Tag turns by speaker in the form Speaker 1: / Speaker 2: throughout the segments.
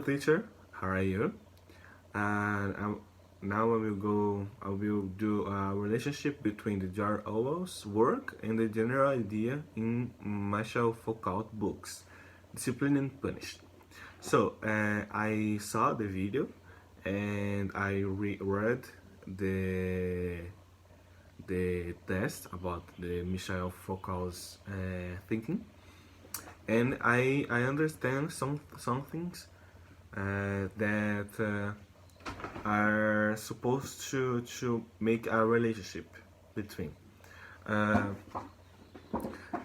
Speaker 1: Teacher, how are you? And now I will do a relationship between the George Orwell's work and the general idea in Marshall Focault books, Discipline and Punished. So I saw the video and I read the the test about the Michel Foucault's thinking, and I understand some things that are supposed to make a relationship between. Uh,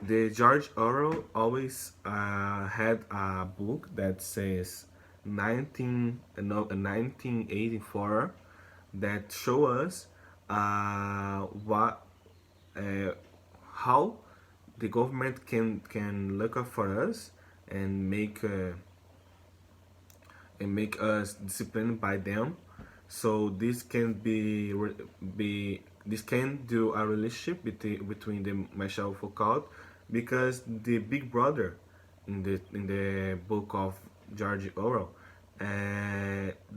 Speaker 1: the George Orwell always had a book that says 1984 that show us what uh, how the government can look up for us and make us disciplined by them. So this can be this can do a relationship between the Michel Foucault, because the big brother in the book of George Orwell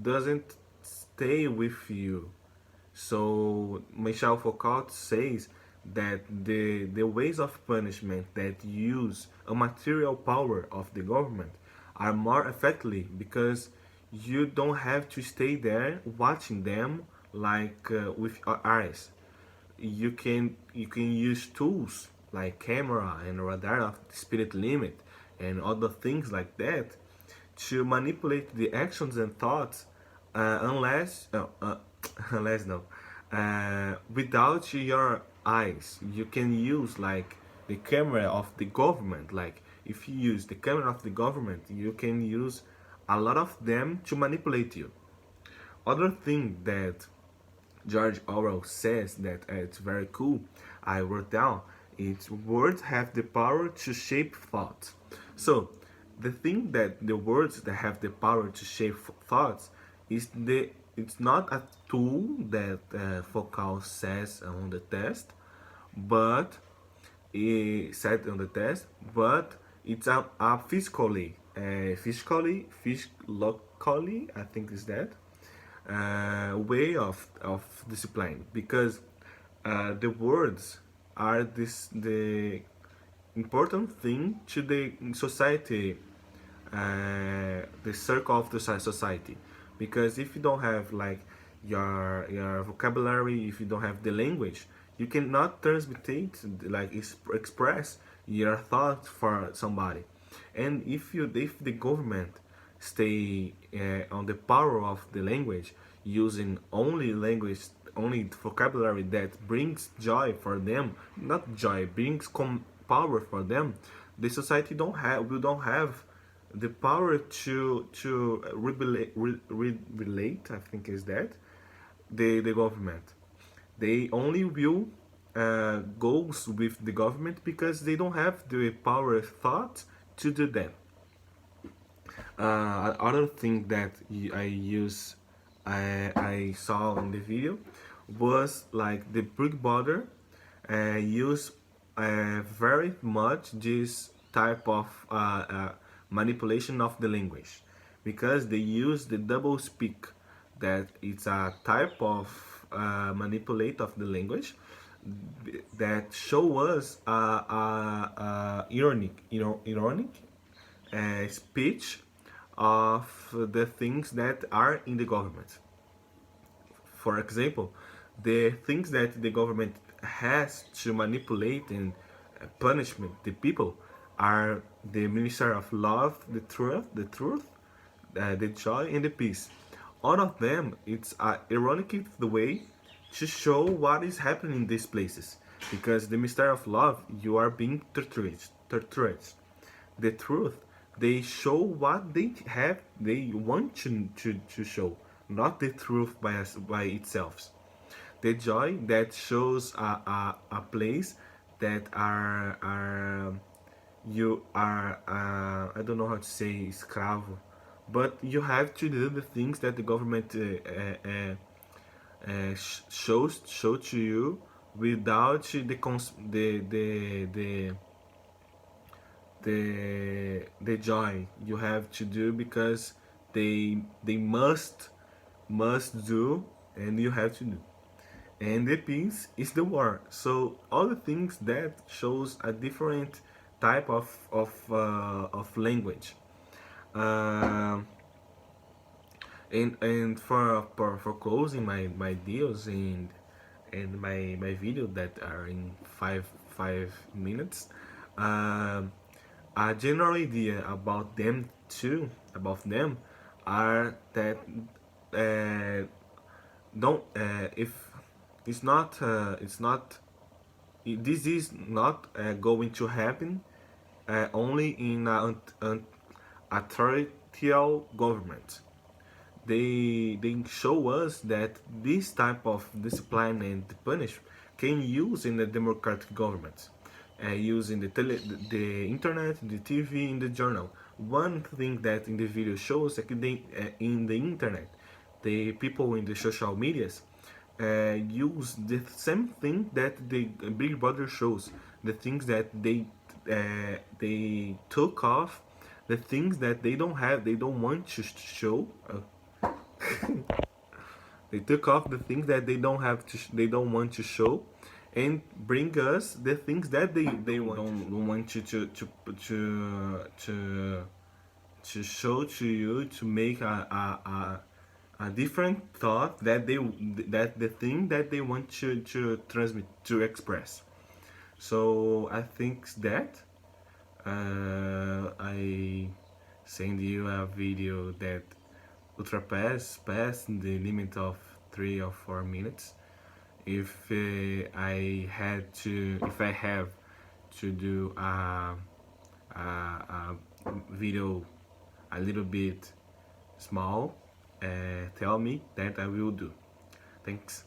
Speaker 1: doesn't stay with you. So Michel Foucault says that the ways of punishment that use a material power of the government are more effectively because you don't have to stay there watching them like with your eyes. You can use tools like camera and radar of the speed limit and other things like that to manipulate the actions and thoughts, unless unless no without your eyes. You can use like the camera of the government. Like if you use the camera of the government, you can use a lot of them to manipulate you. Other thing that George Orwell says that it's very cool, I wrote down, it's words have the power to shape thought. So the thing that the words that have the power to shape thoughts is it's not a tool that Focault says on the test, but he said on the test, but it's a physically, I think is that way of discipline, because the words are the important thing to the society, the circle of the society. Because if you don't have like your vocabulary, if you don't have the language, you cannot transmit, like express your thoughts for somebody. And if the government stay on the power of the language, using only language, only vocabulary that brings joy for them, not joy, brings power for them, the society don't have the power to relate, I think is that the government. They only will goes with the government because they don't have the power thought to do that. Other thing that I saw in the video was like the Big Brother use very much this type of manipulation of the language, because they use the double speak, that it's a type of manipulate of the language that show us ironic speech of the things that are in the government. For example, the things that the government has to manipulate and punishment the people are the Minister of Love, the joy and the peace. All of them, it's a ironic the way to show what is happening in these places. Because the Minister of Love, you are being tortured. The truth, they show what they want to show, not the truth by itself. The joy that shows a place that are you are I don't know how to say escravo, but you have to do the things that the government show to you without the joy you have to do, because they must do, and you have to do. And the peace is the war. So all the things that shows a different type of language. Um and for closing my videos and my video that are in five minutes, um, a general idea about them are that uh, don't if it's not this is not going to happen only in an authoritarian government. They show us that this type of discipline and punish can use in the democratic government, using the internet, the TV, in the journal. One thing that in the video shows that in the internet, the people in the social medias use the same thing that the Big Brother shows, the things that they took off, the things that they don't want to show. They took off the things that they don't want to show, and bring us the things that they don't want you to show to you, to make a different thought that the thing that they want to transmit, to express. So I think that I send you a video that past the limit of 3 or 4 minutes. If I have to do a video a little bit small, tell me that I will do. Thanks.